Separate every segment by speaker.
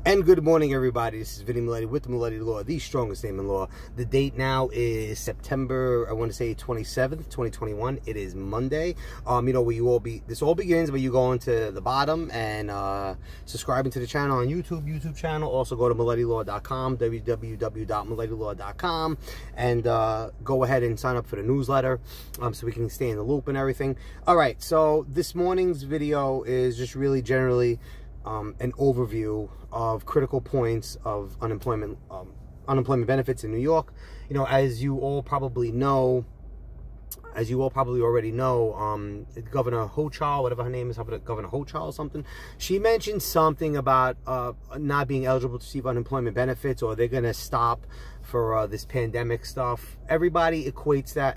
Speaker 1: And good morning, everybody. This is Vinny Mileti with the Mileti Law, the strongest name in law. The date now is September, I want to say 27th, 2021. It is Monday. You know, where you all this all begins, but you go into the bottom and subscribing to the channel on YouTube channel. Also go to miletilaw.com, www.miletilaw.com, and go ahead and sign up for the newsletter so we can stay in the loop and everything. All right, so this morning's video is just really generally an overview of critical points of unemployment benefits in New York. You know, as you all probably already know, Governor Hochul, whatever her name is, Governor Hochul or something, she mentioned something about not being eligible to receive unemployment benefits, or they're going to stop for this pandemic stuff. Everybody equates that.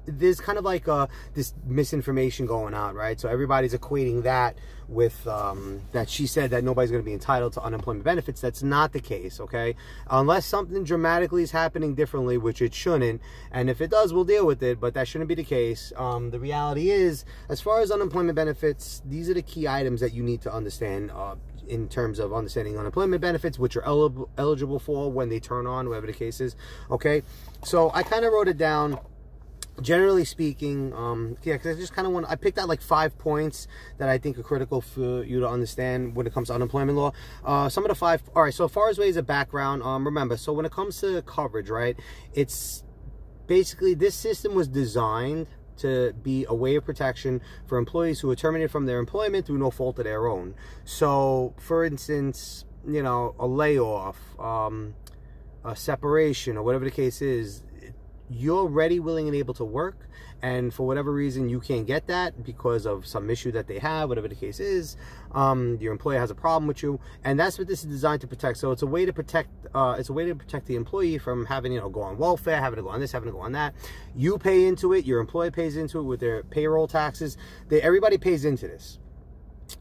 Speaker 1: There's kind of like this misinformation going on, right? So everybody's equating that with that she said that nobody's going to be entitled to unemployment benefits. That's not the case, okay? Unless something dramatically is happening differently, which it shouldn't, and if it does, we'll deal with it, but that shouldn't be the case. The reality is, as far as unemployment benefits, these are the key items that you need to understand in terms of understanding unemployment benefits, which you're eligible for when they turn on, whatever the case is, okay? So I kind of wrote it down. Generally speaking, yeah, because I just kind of I picked out like 5 points that I think are critical for you to understand when it comes to unemployment law. Some of the 5, all right, so as far as ways of background, remember, so when it comes to coverage, right, it's basically this system was designed to be a way of protection for employees who are terminated from their employment through no fault of their own. So, for instance, you know, a layoff, a separation, or whatever the case is, you're ready, willing, and able to work, and for whatever reason you can't get that because of some issue that they have, whatever the case is, your employer has a problem with you, and that's what this is designed to protect. So it's a way to protect the employee from having, you know, go on welfare, having to go on this, having to go on that. You pay into it, your employer pays into it with their payroll taxes. Everybody pays into this,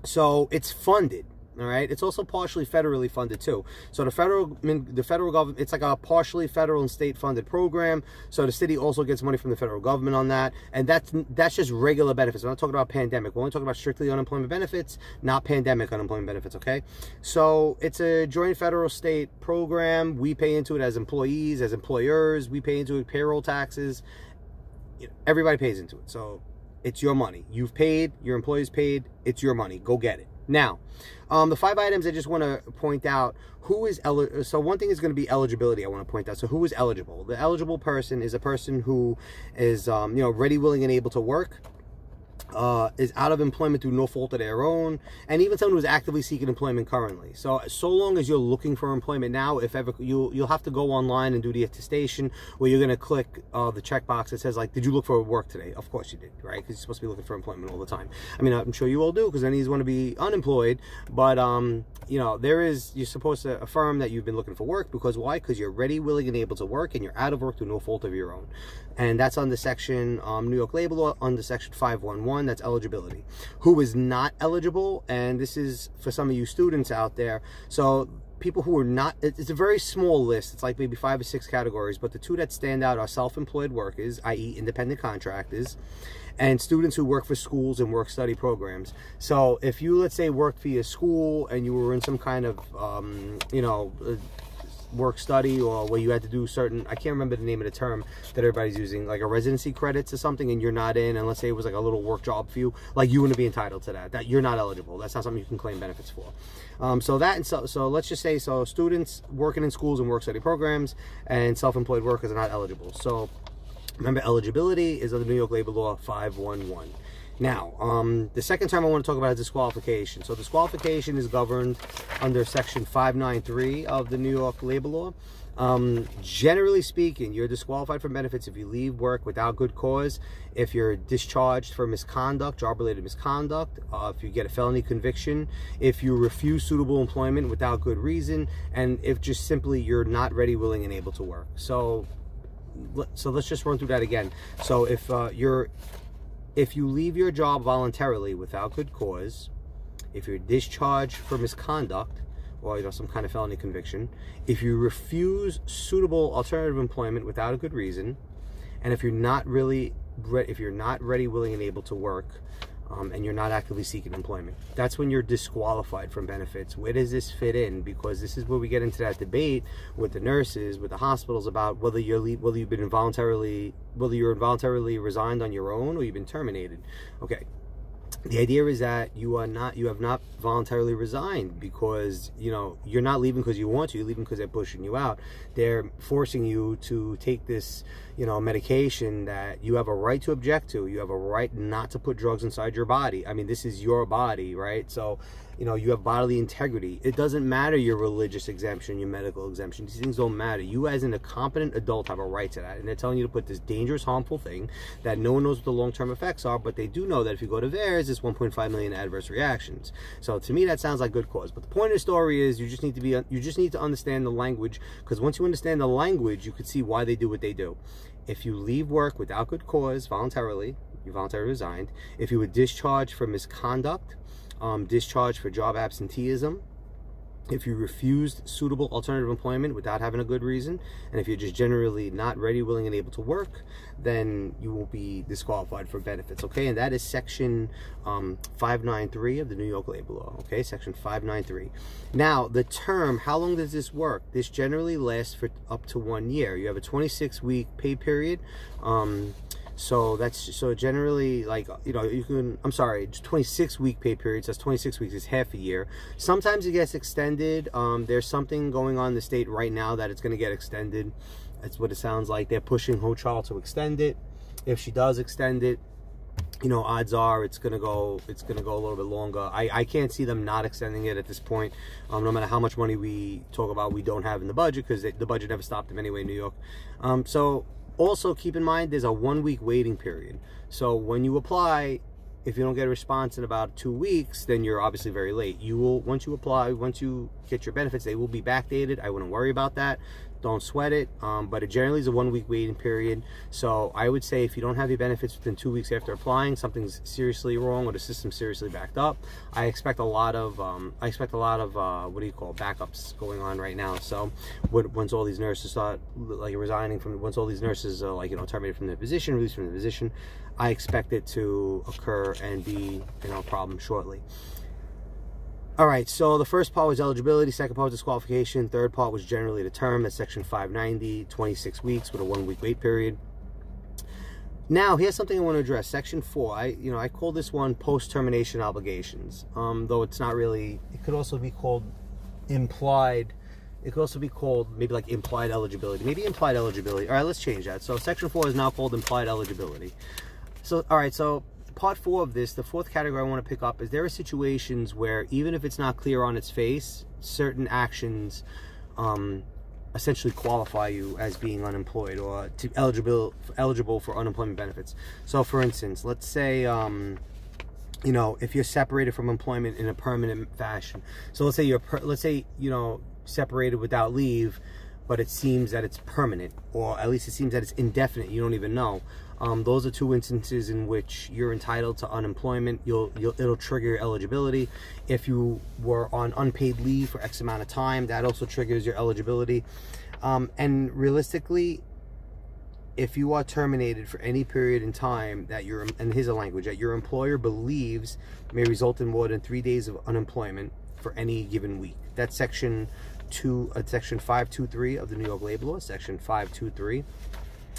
Speaker 1: so it's funded. All right, it's also partially federally funded too. So the federal government, it's like a partially federal and state funded program. So the city also gets money from the federal government on that, and that's just regular benefits. We're not talking about pandemic. We're only talking about strictly unemployment benefits, not pandemic unemployment benefits. Okay, so it's a joint federal state program. We pay into it as employees, as employers. We pay into it payroll taxes. Everybody pays into it. So it's your money. You've paid. Your employees paid. It's your money. Go get it. Now, the 5 items I just want to point out, who is eligible. So one thing is going to be eligibility. I want to point out. So who is eligible? The eligible person is a person who is, you know, ready, willing, and able to work, is out of employment through no fault of their own, and even someone who's actively seeking employment currently. So long as you're looking for employment now, if ever you'll have to go online and do the attestation, where you're going to click the checkbox that says, like, did you look for work today? Of course you did, right? Because you're supposed to be looking for employment all the time. I mean, I'm sure you all do, because then you want to be unemployed, but you know, you're supposed to affirm that you've been looking for work. Because why? Because you're ready, willing, and able to work, and you're out of work through no fault of your own. And that's under section New York Labor Law, under section 511. That's eligibility. Who is not eligible, and this is for some of you students out there. So people who are not, it's a very small list. It's like maybe 5 or 6 categories, but the 2 that stand out are self-employed workers, i.e. independent contractors, and students who work for schools and work-study programs. So if you, let's say, worked for your school and you were in some kind of, you know, work study, or where you had to do certain, I can't remember the name of the term that everybody's using, like a residency credits or something, and you're not in, and let's say it was like a little work job for you, like you wouldn't be entitled to that. That you're not eligible. That's not something you can claim benefits for. So let's just say, so students working in schools and work study programs and self-employed workers are not eligible. So remember, eligibility is under New York Labor Law 511. Now, the second term I want to talk about is disqualification. So disqualification is governed under section 593 of the New York Labor Law. Generally speaking, you're disqualified from benefits if you leave work without good cause, if you're discharged for misconduct, job-related misconduct, if you get a felony conviction, if you refuse suitable employment without good reason, and if just simply you're not ready, willing, and able to work. So let's just run through that again. So if you leave your job voluntarily without good cause, if you're discharged for misconduct, or, you know, some kind of felony conviction, if you refuse suitable alternative employment without a good reason, and if you're not ready, willing, and able to work, and you're not actively seeking employment. That's when you're disqualified from benefits. Where does this fit in? Because this is where we get into that debate with the nurses, with the hospitals, about whether you're involuntarily resigned on your own or you've been terminated. Okay. The idea is that you have not voluntarily resigned, because you're not leaving because you want to. You're leaving because they're pushing you out. They're forcing you to take this medication that you have a right to object to. You have a right not to put drugs inside your body. I mean, this is your body, right? So you have bodily integrity. It doesn't matter your religious exemption, your medical exemption. These things don't matter. You as a competent adult have a right to that. And they're telling you to put this dangerous, harmful thing that no one knows what the long-term effects are, but they do know that if you go to VAERS, it's 1.5 million adverse reactions. So to me, that sounds like good cause. But the point of the story is you just need to understand the language, because once you understand the language, you could see why they do what they do. If you leave work without good cause voluntarily, you voluntarily resigned. If you were discharged for misconduct, discharged for job absenteeism, if you refused suitable alternative employment without having a good reason, and if you're just generally not ready, willing, and able to work, then you will be disqualified for benefits, okay? And that is Section 593 of the New York Labor Law, okay? Section 593. Now, the term, how long does this work? This generally lasts for up to 1 year. You have a 26-week pay period. So generally, like, you can, I'm sorry, 26-week pay periods. That's 26 weeks is half a year. Sometimes it gets extended. There's something going on in the state right now that it's going to get extended. That's what it sounds like. They're pushing Hochul to extend it. If she does extend it, odds are it's going to go a little bit longer. I can't see them not extending it at this point. No matter how much money we talk about we don't have in the budget, because the budget never stopped them anyway in New York. So also keep in mind there's a 1-week waiting period. So when you apply, if you don't get a response in about 2 weeks, then you're obviously very late. You will, once you apply, once you get your benefits, they will be backdated. I wouldn't worry about that. Don't sweat it. But it generally is a 1-week waiting period. So I would say if you don't have your benefits within 2 weeks after applying, something's seriously wrong, or the system's seriously backed up. I expect a lot of what do you call, backups going on right now. So once all these nurses start resigning from, once all these nurses are terminated from their position, released from their position, I expect it to occur and be a problem shortly. All right, so the first part was eligibility, second part was disqualification, third part was generally the term. That's Section 590, 26 weeks with a 1-week wait period. Now, here's something I want to address. Section 4, I call this one post-termination obligations, though it's not really, it could also be called implied, it could also be called maybe like implied eligibility, maybe implied eligibility. All right, let's change that. So Section 4 is now called implied eligibility. So, all right, so part 4 of this, the fourth category I want to pick up is there are situations where even if it's not clear on its face, certain actions essentially qualify you as being unemployed or eligible for unemployment benefits. So for instance, let's say if you're separated from employment in a permanent fashion. So let's say separated without leave, but it seems that it's permanent, or at least it seems that it's indefinite. You don't even know. Those are 2 instances in which you're entitled to unemployment. It'll trigger your eligibility. If you were on unpaid leave for X amount of time, that also triggers your eligibility. And realistically, if you are terminated for any period in time that and here's a language, that your employer believes may result in more than 3 days of unemployment for any given week. That's Section 523 of the New York Labor Law, Section 523.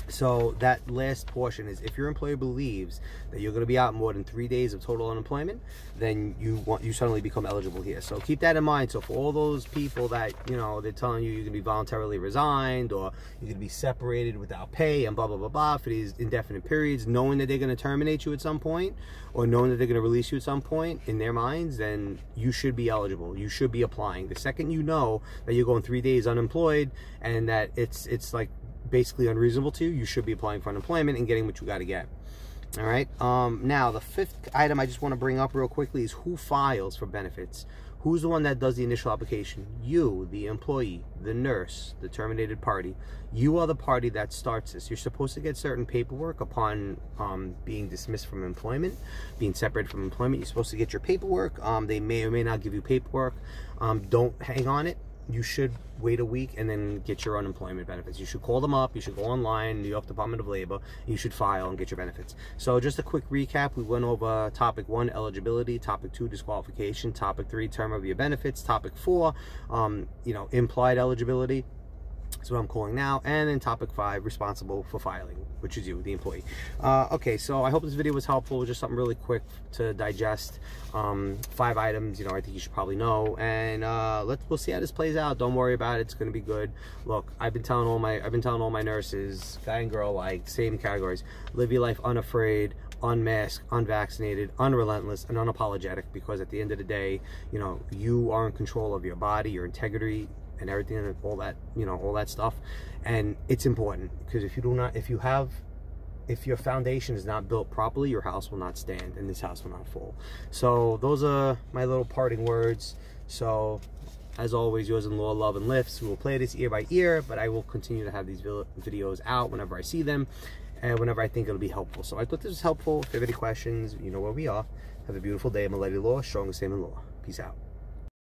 Speaker 1: So that last portion is, if your employer believes that you're going to be out more than 3 days of total unemployment, then you suddenly become eligible here. So keep that in mind. So for all those people that they're telling you can be voluntarily resigned, or you're going to be separated without pay and blah blah blah blah for these indefinite periods, knowing that they're going to terminate you at some point, or knowing that they're going to release you at some point in their minds, then you should be eligible. You should be applying. The second you know that you're going 3 days unemployed and that it's like basically unreasonable to you, you should be applying for unemployment and getting what you got to get. All right. Now the 5th item I just want to bring up real quickly is who files for benefits. Who's the one that does the initial application? You, the employee, the nurse, the terminated party. You are the party that starts this. You're supposed to get certain paperwork upon being dismissed from employment, being separated from employment. You're supposed to get your paperwork. They may or may not give you paperwork. Don't hang on it. you should wait a week and then get your unemployment benefits. You should call them up, you should go online, New York Department of Labor, you should file and get your benefits. So just a quick recap, we went over topic 1, eligibility, topic 2, disqualification, topic 3, term of your benefits, topic 4, you know, implied eligibility. That's what I'm calling now. And then topic 5, responsible for filing, which is you, the employee. Okay, so I hope this video was helpful. Just something really quick to digest. 5 items, you know, I think you should probably know. And we'll see how this plays out. Don't worry about it. It's going to be good. Look, I've been telling all my nurses, guy and girl, like, same categories. Live your life unafraid, unmasked, unvaccinated, unrelentless, and unapologetic, because at the end of the day, you know, you are in control of your body, your integrity, and everything, and all that, you know, all that stuff. And it's important, because if your foundation is not built properly, your house will not stand and this house will not fall. So those are my little parting words. So as always, yours in law, love, and lifts. We will play this ear by ear, but I will continue to have these videos out whenever I see them and whenever I think it'll be helpful. So I thought this was helpful. If you have any questions, you know where we are. Have a beautiful day. I'm a lady law, strongest name in law. Peace out.